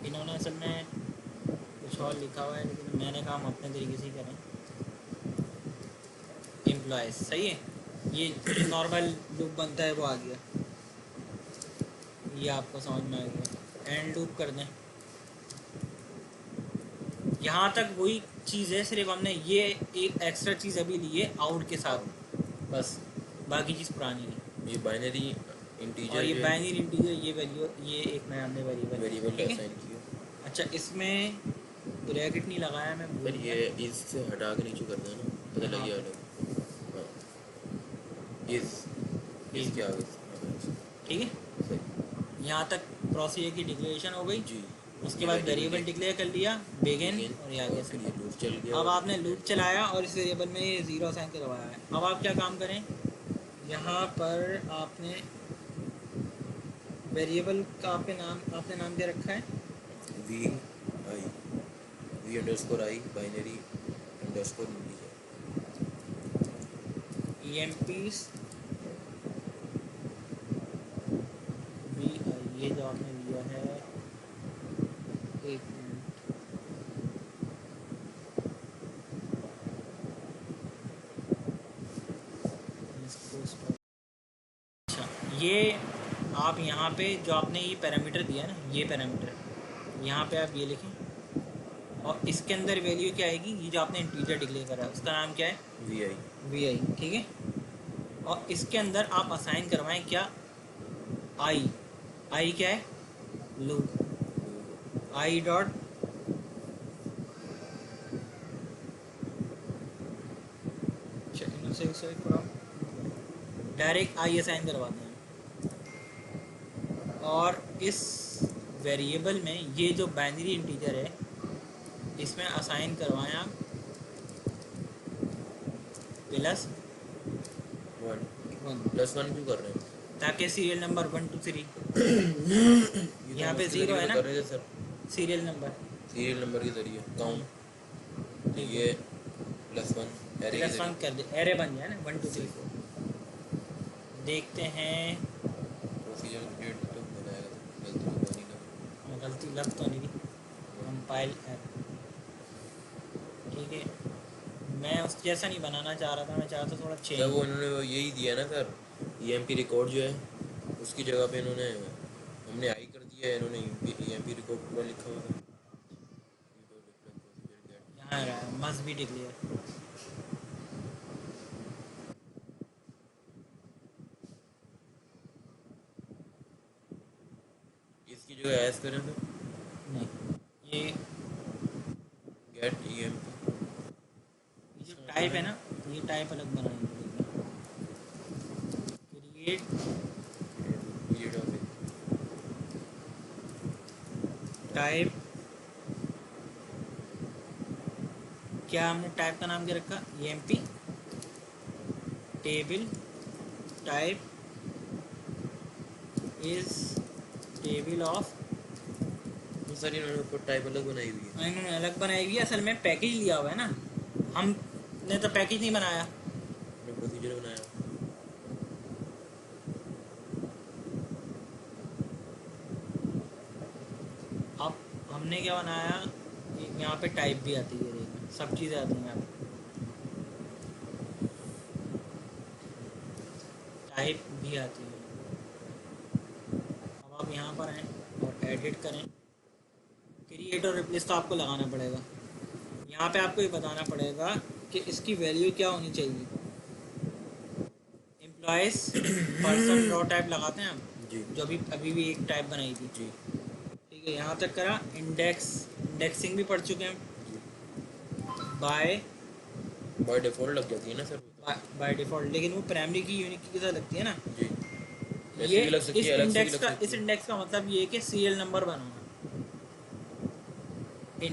इन्होंने असल में कुछ और लिखा हुआ है, लेकिन मैंने काम अपने तरीके से ही करें। एम्प्लॉयज़ सही है, ये जो नॉर्मल लूप बनता है वो आ गया, ये आपको समझ में आ गया। एंड लूप कर दें। यहाँ तक वही चीज़ है, सिर्फ हमने ये एक एक्स्ट्रा चीज़ अभी ली है आउट के साथ, बस बाकी चीज़ पुरानी है। ये बाइनरी और इंटीजर ये जो है बाइनरी इंटीजर, ये वैल्यू, ये एक नया हमने वेरिएबल, वेरिएबल ठीक है। असाइन किया। अच्छा, इसमें ब्रैकेट नहीं लगाया, मैं भूल पर गया। ये इससे हटा के नीचे कर देना, पता लग यहाँ गया पे अलग। हाँ, इस के आगे ठीक है। सही। यहाँ तक प्रोसीजर की डिक्लेरेशन हो गई। जी, उसके ये बाद वेरिएबल वेरिएबल डिक्लेयर कर लिया, बिगिन, बिगिन, और ये आगे और से। फिर ये लूप चल गया अब और आपने लूप चलाया और इस वेरिएबल में ये ज़ीरो असाइन करवाया है। अब आप क्या काम करें, यहाँ पर आपने वेरिएबल का आपने नाम क्या रखा है, V I, V underscore I binary underscore integer. E M piece V I, ये जो आपने लिया है, एक मिनट, इसको stop। अच्छा, ये आप यहाँ पे जो आपने ये पैरामीटर दिया है ना, ये पैरामीटर यहाँ पे आप ये लिखें, और इसके अंदर वैल्यू क्या आएगी, ये जो आपने इंटीजर डिक्लेयर करा है उसका नाम क्या है, वी आई। वी आई, ठीक है। और इसके अंदर आप असाइन करवाएं क्या, आई, आई क्या है, loop, I dot, direct I assign करवाते हैं। और इस वेरिएबल में ये जो बाइनरी इंटीजर है, इसमें असाइन करवाएं आप plus one. One, plus one क्यों कर रहे हैं? ताकि सीरियल नंबर 1 2 3, ये तो यहाँ हम पे उसके ज़ीरो जरिए है तो ना, कर रहे थे sir, serial number, serial number के जरिए काउंट। तो ठीक है। ये प्लस वन एरे के प्लस वन जरिए कर दे, एरे बन जाए ना, 1 2 3 4। देखते हैं, प्रोसीजर क्रिएट तो बनाएगा, तो गलती तो नहीं ना। गलती लग तो नहीं रही, कंपाइल एरर, ठीक है। मैं उस जैसा नहीं बनाना चाह रहा था, मैं चाहता थोड़ा सर चेंज। वो इन्होंने वो यही दिया ना सर, ईएमपी रिकॉर्ड जो है उसकी जगह पे इन्होंने, हमने आई कर दिया है, इन्होंने ईएमपी रिकॉर्ड पूरा लिखा हुआ था। यहाँ रहा मस्ट बी डिक्लेयर, इसकी जगह एस करें तो नहीं, ये गेट ईएमपी जो टाइप है ना, ये टाइप अलग बनानी पड़ेगी। क्रिएट टाइप, क्या हमने टाइप का नाम क्या रखा, EMP table, type is table of. तो सर इन्होंने ऊपर टाइप अलग बनाई हुई है, इन्होंने अलग बनाई हुई है, असल में पैकेज लिया हुआ है ना, हमने तो पैकेज नहीं बनाया। हमने प्रोसीजर बनाया। अब हमने क्या बनाया, यहाँ पे टाइप भी आती है, देखना सब चीज़ें आती हैं यहाँ पे, टाइप भी आती है। अब आप यहाँ पर आएँ और एडिट करें, क्रिएट और रिप्लेस तो आपको लगाना पड़ेगा। यहाँ पे आपको ये बताना पड़ेगा कि इसकी वैल्यू क्या होनी चाहिए। एम्प्लॉयज़ पर्सन रॉ टाइप लगाते हैं हम, जी जो अभी भी एक टाइप बनाई थी, जी ठीक है। यहाँ तक करा, इंडेक्सिंग भी पढ़ चुके हैं जी। बाय बाय डिफ़ॉल्ट लग जाती है ना सर? बाय डिफ़ॉल्ट, लेकिन वो प्राइमरी की यूनिक की साथ लगती है ना। जी, ऐसे ये भी लग सकती है, अलग से भी लग सकती इस है। इंडेक्स का मतलब ये है कि सीरियल नंबर बनाना।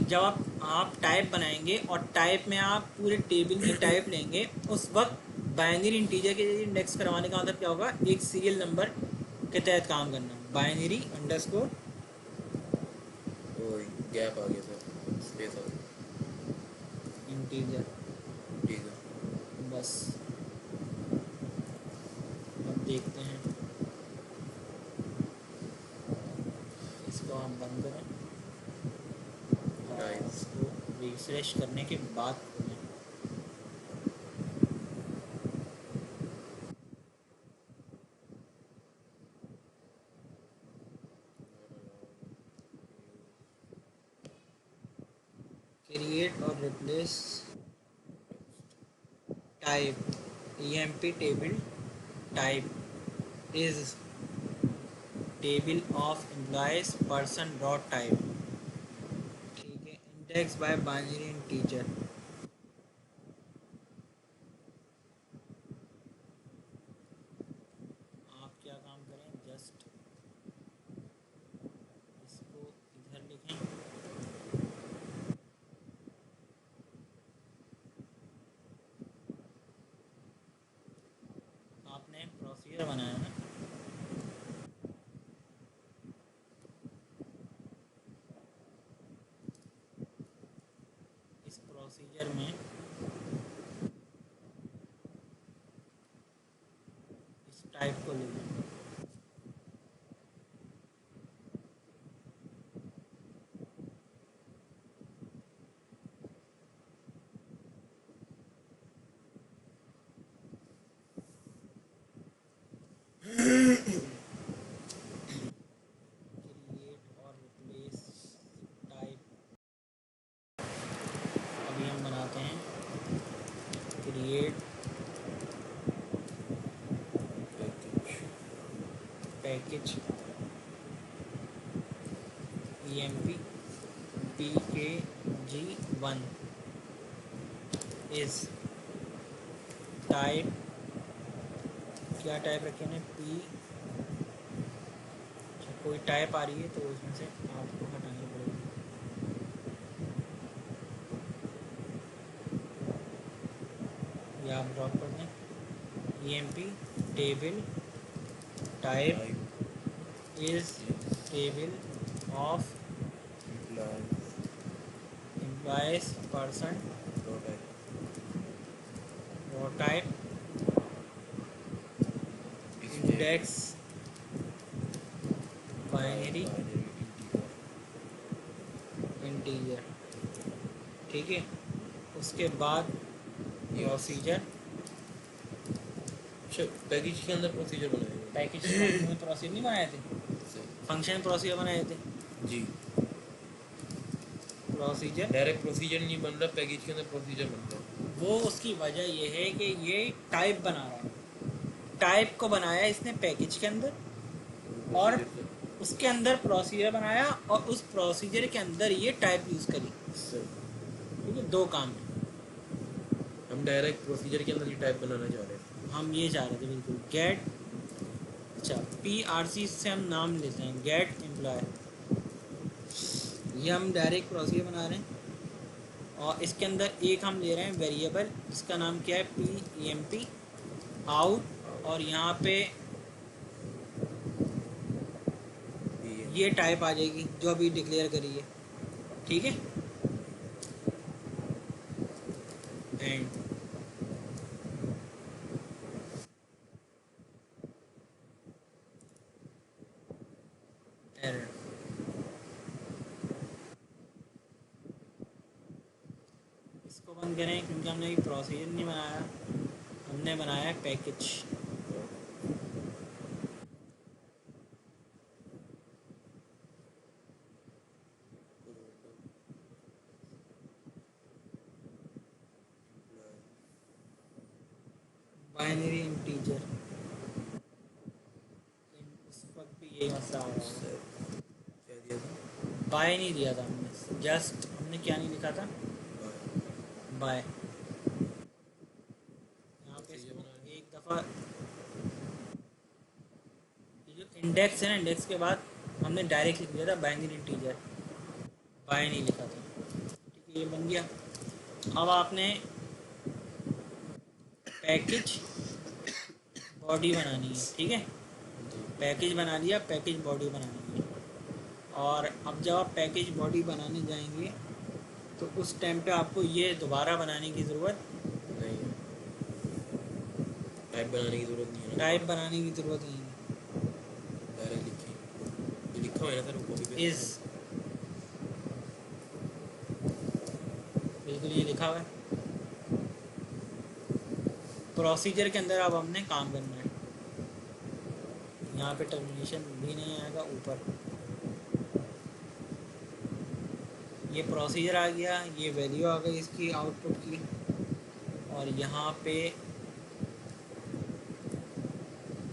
जब आप टाइप बनाएंगे और टाइप में आप पूरे टेबल की टाइप लेंगे, उस वक्त बाइनरी इंटीजर के इंडेक्स करवाने का मतलब क्या होगा, एक सीरियल नंबर के तहत काम करना, बाइनरी अंडरस्कोर वही गैप आ गया सर, स्पेस आ गया। इंटीजर, ठीक है। बस। अब देखते हैं, इसको हम बंद करें और नाइस। इसको रिफ्रेश करने के बाद खोलें। क्रिएट और replace type emp table type is table of employees person dot type. ठीक है, इंडेक्स बाय बाइनरी इंटीजर। आप क्या काम करें, जस्ट इसको इधर लिखें, आपने प्रोसीजर बनाया ना, इस प्रोसीजर में इस टाइप को लिखें। क्रिएट और रिप्लेस टाइप, अभी हम बनाते हैं create package emp pkg1 is type, क्या टाइप रखे हैं पी, कोई टाइप आ रही है तो उसमें से आपको हटानी पड़ेगी। या आप ड्रॉप कर दें, emp table type is table of employees person dot type index binary integer. ठीक है, उसके बाद प्रोसीजर, अच्छा पैकेज के अंदर प्रोसीजर बनाएंगे। पैकेज में प्रोसीजर नहीं बनाए थे, फंक्शन प्रोसीजर बनाए थे। जी, प्रोसीजर डायरेक्ट प्रोसीजर नहीं बन रहा, पैकेज के अंदर प्रोसीजर बन रहा है। वो उसकी वजह ये है कि ये टाइप बना रहा है, टाइप को बनाया इसने पैकेज के अंदर और उसके अंदर प्रोसीजर बनाया और उस प्रोसीजर के अंदर ये टाइप यूज़ करी। ठीक है, दो काम है। हम डायरेक्ट प्रोसीजर के अंदर ये टाइप बनाना चाह रहे हैं। हम ये चाह रहे थे बिल्कुल गेट, अच्छा PRC से हम नाम लेते हैं गेट एम्प्लॉय, ये हम डायरेक्ट प्रोसीजर बना रहे हैं और इसके अंदर एक हम ले रहे हैं वेरिएबल जिसका नाम क्या है PEMP आउट, और यहाँ पे ये टाइप आ जाएगी जो अभी डिक्लेयर करी है। ठीक है, एंड एरर, इसको बंद करें क्योंकि हमने अभी प्रोसीजर नहीं बनाया, हमने बनाया पैकेज। बाइनरी इंटीजर, उस वक्त भी यही मसला आ रहा है, क्या दिया था? बाय नहीं दिया था हमने, जस्ट हमने क्या नहीं लिखा था, बाय। यहाँ पे इसको एक दफ़ा ये जो इंडेक्स है ना, इंडेक्स के बाद हमने डायरेक्ट लिख दिया था बाइनरी इंटीजर, बाय नहीं लिखा था। ठीक है, ये बन गया। अब आपने पैकेज बॉडी बनानी है। ठीक है, पैकेज बना लिया, पैकेज बॉडी बनानी है। और अब जब आप पैकेज बॉडी बनाने जाएंगे तो उस टाइम पे आपको ये दोबारा बनाने की ज़रूरत नहीं है, टाइप बनाने की जरूरत नहीं है। टाइप बनाने की ज़रूरत नहीं है। डायरेक्ट लिखिए, ये लिखा हुआ है ना सर, कॉपी पेस्ट इस बिल्कुल ये लिखा हुआ है। प्रोसीजर के अंदर अब हमने काम करना है। यहाँ पे टर्मिनेशन भी नहीं आएगा, ऊपर ये प्रोसीजर आ गया, ये वैल्यू आ गई इसकी आउटपुट की, और यहाँ पे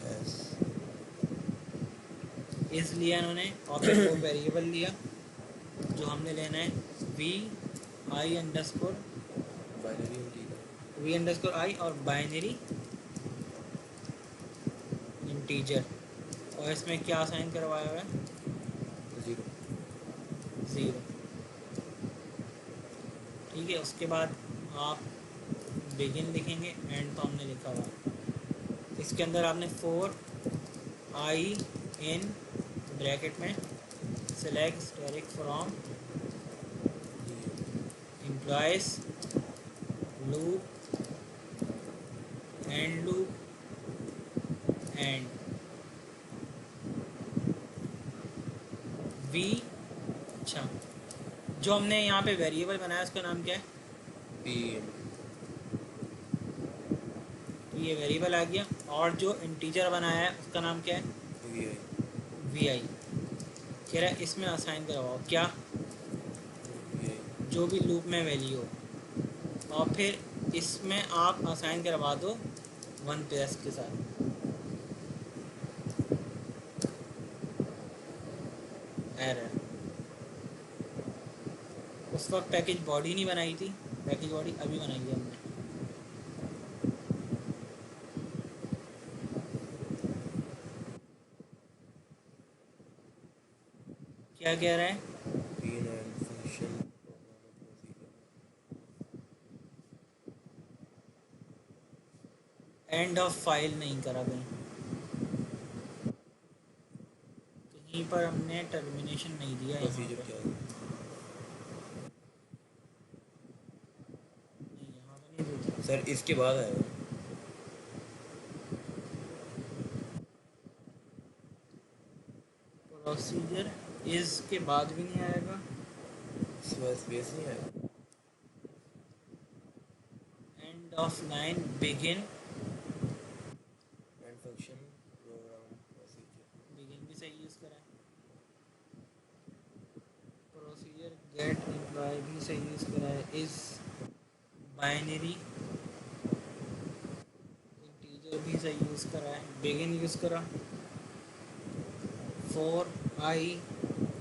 एस इसलिए इन्होंने, और फिर वो वेरिएबल लिया जो हमने लेना है V I underscore binary integer V underscore I और बाइनरी इंटीजर, और इसमें क्या असाइन करवाया हुआ है, 0। 0। ठीक है, उसके बाद आप बिगिन लिखेंगे, एंड तो हमने लिखा हुआ है। इसके अंदर आपने 4 आई इन ब्रैकेट में select asterisk from employees loop end V. अच्छा, जो हमने यहाँ पे वेरिएबल बनाया उसका नाम क्या है, पी तो ये वेरिएबल आ गया, और जो इंटीजर बनाया है उसका नाम क्या है, वी आई वी आई। कह रहा है इसमें असाइन करवाओ क्या, वी आई जो भी लूप में वैल्यू हो, और फिर इसमें आप असाइन करवा दो 1+ के साथ। एरर, उस वक्त पैकेज बॉडी नहीं बनाई थी, पैकेज बॉडी अभी बनाई है हमने। क्या कह रहा है, been end function end of file नहीं करा कहीं, कहीं पर हमने टर्मिनेशन नहीं दिया यहाँ प्रोसीजर पे, क्या है? नहीं यहाँ पे नहीं दिया। सर इसके बाद आएगा प्रोसीजर इज के बाद भी नहीं आएगा, इसके बाद स्पेस नहीं आएगा। End of line begin, end function program procedure begin भी सही यूज़ करा है, प्रोसीजर गेट एम्प्लॉय भी सही यूज़ करा है, इज बाइनरी इंटीजर भी सही यूज़ करा है, बिगिन यूज़ करा, 4 आई।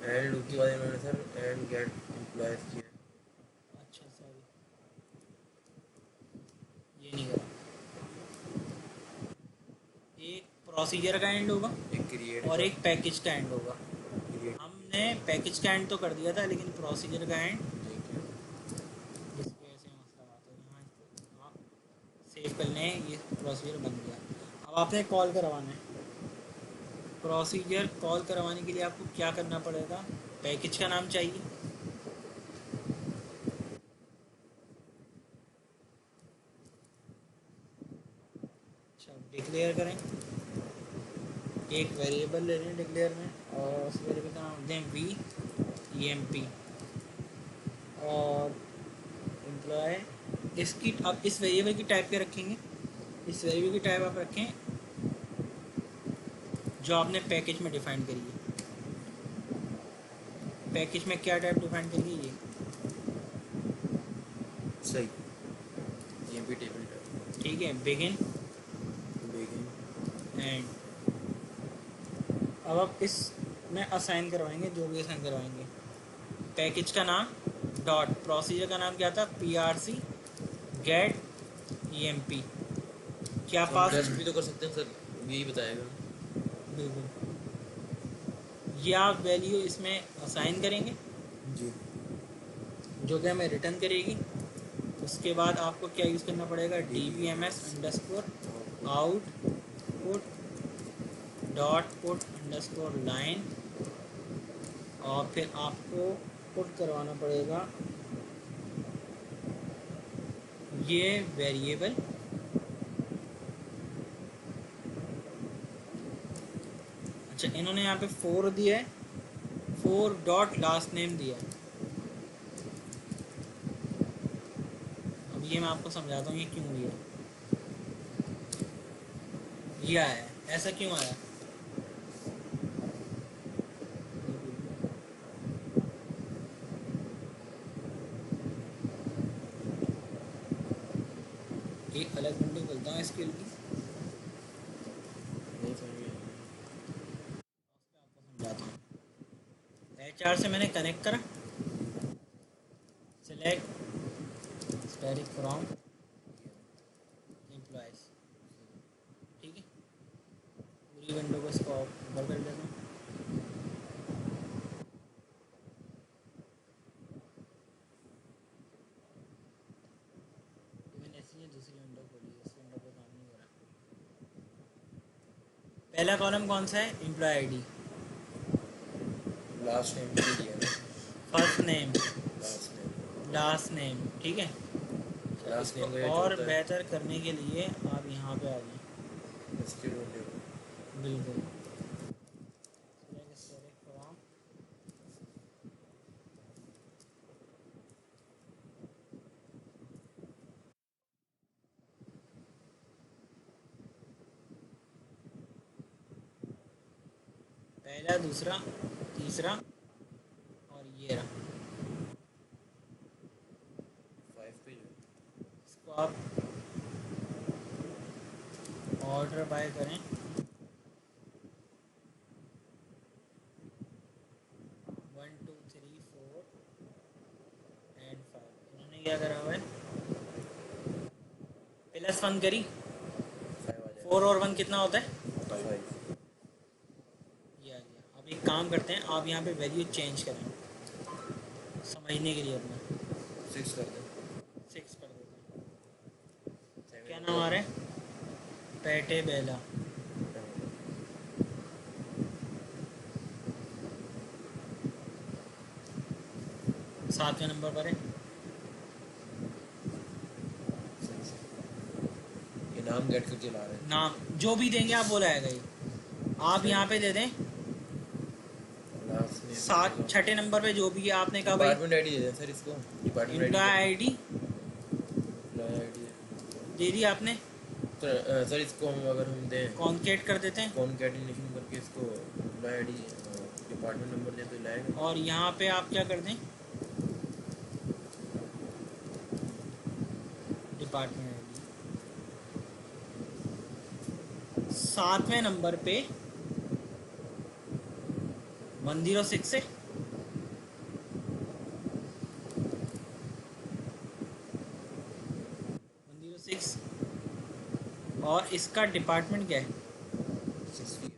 एंड उसके बाद इन्होंने सर एंड गेट एम्प्लॉयज किया। अच्छा सॉरी, ये नहीं करा। एक प्रोसीजर का एंड होगा एक क्रिएट और एक पैकेज का एंड होगा। क्रिएट हमने पैकेज का एंड तो कर दिया था, लेकिन प्रोसीजर का एंड ठीक है। इस वजह से मसला बात है। यहाँ इसको आप सेव कर लें, ये प्रोसीजर बन गया। अब आपने कॉल करवाना है, प्रोसीजर कॉल करवाने के लिए आपको क्या करना पड़ेगा, पैकेज का नाम चाहिए, अच्छा डिक्लेयर करें, एक वेरिएबल ले लें डिक्लेयर में, और उस वेरिएबल का नाम दें वी एम पी, और एम्प्लॉय इसकी, अब इस वेरिएबल की टाइप क्या रखेंगे, इस वेरिएबल की टाइप आप रखें जो आपने पैकेज में डिफाइन करी है। पैकेज में क्या टाइप डिफाइन करिए, ये सही ईएमपी टेबल टाइप ठीक है, बिगिन बिगिन एंड। अब आप इस में असाइन करवाएंगे जो भी असाइन करवाएंगे। पैकेज का नाम डॉट, प्रोसीजर का नाम क्या था, PRC गेट EMP, क्या हम पास, टेस्ट भी तो कर सकते हैं सर, यही बताएगा। बिल्कुल, ये आप वैल्यू इसमें असाइन करेंगे जी जो कि हमें रिटर्न करेगी। उसके बाद आपको क्या यूज़ करना पड़ेगा, DBMS underscore output dot put underscore line, और फिर आपको पुट करवाना पड़ेगा ये वेरिएबल, अच्छा इन्होंने यहाँ पे 4 दिया है, 4 डॉट लास्ट नेम दिया है। अब ये मैं आपको समझाता हूँ ये क्यों दिया, ये आया है, ऐसा क्यों आया, एक अलग विंडो खोलता हूँ एसक्यूएल की, नहीं समझ में आपको समझाता हूँ। एचआर से मैंने कनेक्ट करा, सेलेक्ट स्टैटिक फ्रॉम एम्प्लॉयज़, ठीक है। पूरी विंडो को इसको ऊपर कर लेता हूँ। तो मैंने इसलिए दूसरी विंडो खोली, इस विंडो पे काम नहीं हो रहा। पहला कॉलम कौन सा है? एम्प्लॉय आईडी, लास्ट नेम भी दिया ना, first name, last name, last name, ठीक है। अच्छा, लास्ट इसको नेम का ये और चौथा है बेहतर करने के लिए आप यहाँ पे आ जाएं। SQL window. बिल्कुल, select from, पहला, दूसरा, तीसरा और ये रहा। 5 पे जो है, इसको आप ऑर्डर बाय करें, 1 2 3 4 एंड 5। इन्होंने क्या करा हुआ है, +1 करी, 5 आ 4 जाएगा, और 1 कितना होता है? 5 ये आ गया। अब एक काम करते हैं, आप यहाँ पे वैल्यू चेंज करें समझने के लिए अपना। 6 कर दें, 6 कर देते हैं। 7 क्या नाम ऊपर, आ रहा है? पेटे बेला। 7वें नंबर पर है। ये नाम गेट करके ला रहे हैं, नाम जो भी देंगे आप, बोला आएगा ये। आप यहाँ पे दे दें लास्ट नेम 7 छठे नंबर पे जो भी है, आपने कहा भाई डिपार्टमेंट आईडी दे दें सर इसको, department employee ID, ID employee ID दे दी आपने, तो सर इसको हम अगर हम दें कॉन्केट कर देते हैं कॉन्कैटिनेशन करके इसको एम्प्लॉय आईडी डिपार्टमेंट नंबर दें तो लाएगा। और यहाँ पे आप क्या कर दें, डिपार्टमेंट आईडी 7वें नंबर पे 106 से 106 और इसका डिपार्टमेंट क्या है? 60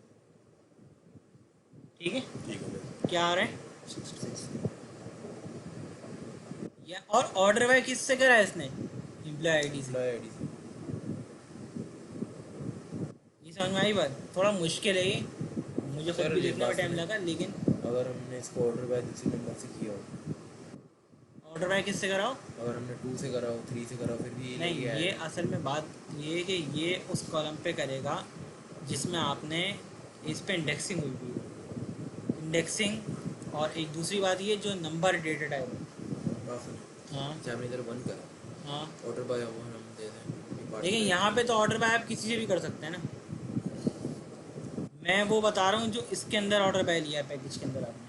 ठीक है, ठीक हो गया, क्या आ रहा है? 66 या और ऑर्डर बाय किससे करा है इसने? एम्प्लॉय आईडी से। एम्प्लॉय आईडी से, ये समझ में आई बात? थोड़ा मुश्किल है ये, मुझे खुद सर भी ये लिखने में बात टाइम सुनिए, लगा, लेकिन अगर हमने इसको ऑर्डर बाय दूसरे नंबर से किया हो, ऑर्डर बाय किससे कराओ? अगर हमने 2 से करा हो, 3 से करा हो, फिर भी नहीं, यही ये आएगा। असल में बात ये है कि ये उस कॉलम पे करेगा जिसमें आपने इस पे इंडेक्सिंग हुई हुई है, इंडेक्सिंग। और एक दूसरी बात ये जो नंबर डेटा टाइप है। बात सुनिए, हाँ अच्छा हमने इधर 1 करा, हाँ, ऑर्डर बाय हुआ हम दे दें लेकिन डिपार्टमेंट यहाँ पे तो ऑर्डर बाय आप किसी से भी कर सकते हैं ना। मैं वो बता रहा हूँ जो इसके अंदर ऑर्डर बाय लिया है पैकेज के अंदर आपने।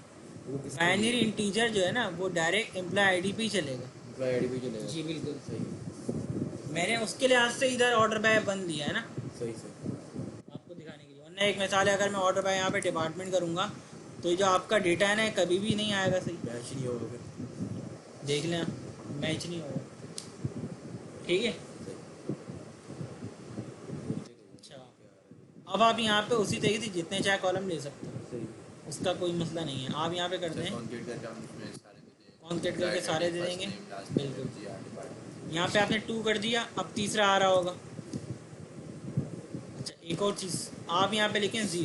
वो किसके बाइनरी लिए इंटीजर जो है ना, वो डायरेक्ट एम्प्लॉय आईडी पे ही चलेगा। एम्प्लॉय आईडी भी चलेगा, जी बिल्कुल, सही मैंने उसके लिहाज से इधर ऑर्डर बाय बंद लिया है ना, सही सही, आपको दिखाने के लिए। वरना एक मिसाल है, अगर मैं ऑर्डर बाय यहाँ पे डिपार्टमेंट करूँगा तो ये जो आपका डेटा है ना, ये कभी भी नहीं आएगा सही। मैच नहीं होगा फिर, देख लें, मैच नहीं होगा, ठीक है। अच्छा, अब आप यहाँ पे उसी तरीके से जितने चाहे कॉलम ले सकते हैं, सही उसका कोई मसला नहीं है। आप यहाँ पे करते हैं कॉन्क्रीट करके हम उसमें सारे दे दें, कॉन्केट करके सारे दे फर्स्ट देंगे, नेम लास्ट नेम बिल्कुल। जी आर डिपार्टमेंट। यहाँ पे आपने 2 कर दिया, अब तीसरा आ रहा होगा। अच्छा, एक और चीज़, आप यहाँ पे लिखें 0, 1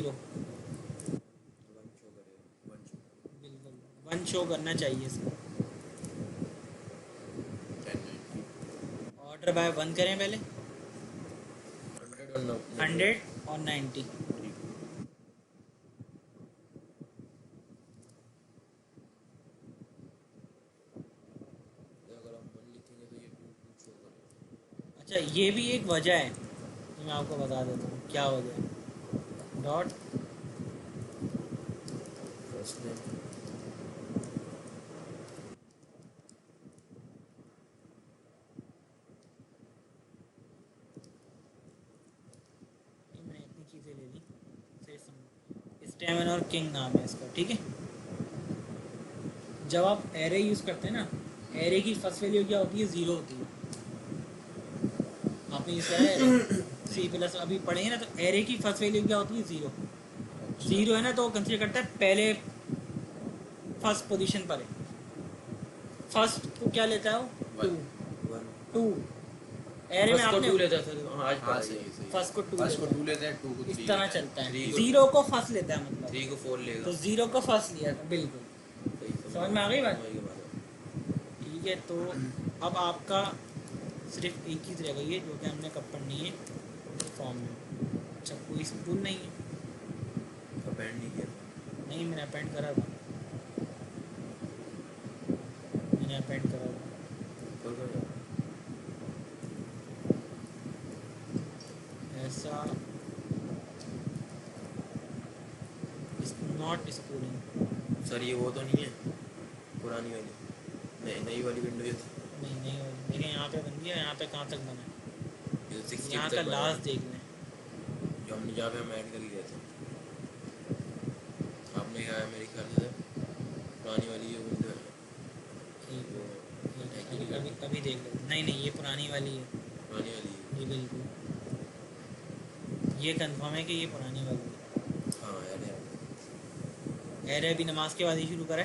शो करेगा, 1 शो, बिल्कुल 1 शो करना चाहिए इसको। 1090 ऑर्डर बाय 1 करें पहले, 100 और 100 और 90। अगर हम 1 लिखेंगे तो ये 2 शो करेगा, अच्छा, ये भी एक वजह है, तो मैं आपको बता देता हूँ क्या वजह है। डॉट फर्स्ट नेम, टेमन और किंग नाम है इसका, ठीक है। जब आप एरे यूज़ करते हैं ना, एरे की फर्स्ट वैल्यू क्या होती है, 0 होती है। आपने यूज़ करा है एरे सी प्लस अभी पढ़े हैं ना, तो एरे की फर्स्ट वैल्यू क्या होती है, 0। अच्छा 0 है ना, तो वो कंसिडर करता है पहले फर्स्ट पोजीशन पर है। फर्स्ट को क्या लेता है वो, 2। वन 2 एरे में फर्स्ट को आपने 2 लेता था हाँ, आज हाँ पढ़ा सही ये। सही फर्स्ट को 2 फर्स्ट को लेता 2 लेते हैं 2 को है, 3 इस तरह लेते हैं चलता है। 3 को 0 को फर्स्ट लेता है मतलब, 3 को 4 लेगा। तो 0 को फर्स्ट लिया था, बिल्कुल। सही समझ में आ गई बात? समझ गई बात। ठीक है, तो अब आपका सिर्फ एक चीज़ रह गई है जो कि हमने कब पढ़नी है, फॉर्म में। अच्छा, कोई स्कूल नहीं है? अपेंड नहीं किया नहीं, मैंने अपेंड करा था, मैंने अपेंड करा था। खोल कर जाओ। ऐसा नॉट स्कूलिंग। सर ये वो तो नहीं है पुरानी वाली, नई नई वाली विंडो जो थी, नहीं नहीं, देखिए यहाँ पे बन गया, यहाँ पे कहाँ तक बना जो है, 16 यहाँ तक का बना लास्ट है, देख लें। जो हमने जहाँ पे हम ऐड कर लिए थे। आपने कहा है मेरे ख्याल से पुरानी वाली जो विंडो है ठीक वो है, hack ही अभी नहीं अभी करती। अभी देख लें। नहीं नहीं, ये पुरानी वाली है, पुरानी वाली है। ये बिल्कुल, ये कंफर्म है कि ये पुरानी वाली है। हाँ यार यार एरे अभी नमाज के बाद ही शुरू करें।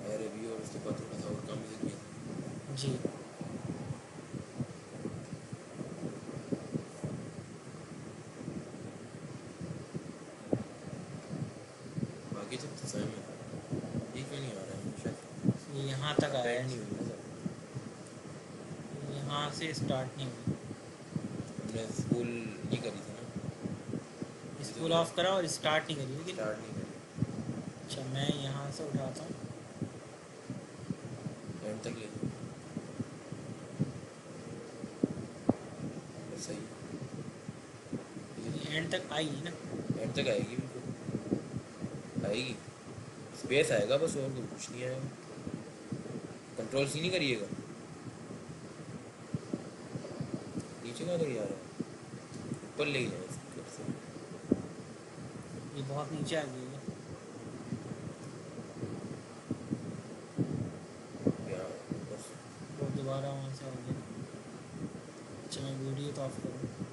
अरे भी और उसके बाद थोड़ा सा और काम भी किया था। जी, बाकी सब तो सेम है। ये क्यों नहीं आ रहा है शायद ये यहाँ तक आया अपेंड नहीं है, हुई ना सर। यहाँ से स्टार्ट नहीं हुई। हमने स्कूल नहीं करी थी ना, स्कूल ऑफ करा और स्टार्ट नहीं करी, लेकिन स्टार्ट नहीं करी, अच्छा, मैं यहाँ से उठाता हूँ। एंड तक ले जाओ बस सही ये एंड तक आई ना। एंड तक आएगी, बिल्कुल आएगी। स्पेस आएगा बस, और कुछ नहीं आएगा। कंट्रोल सी नहीं करिएगा, नीचे कहाँ लेके जा रहा है, ऊपर ले जाए इसको। ये बहुत नीचे आ गई है। यार बस वो दोबारा वहाँ से आ गया। अच्छा, मैं वीडियो तो ऑफ करूँ।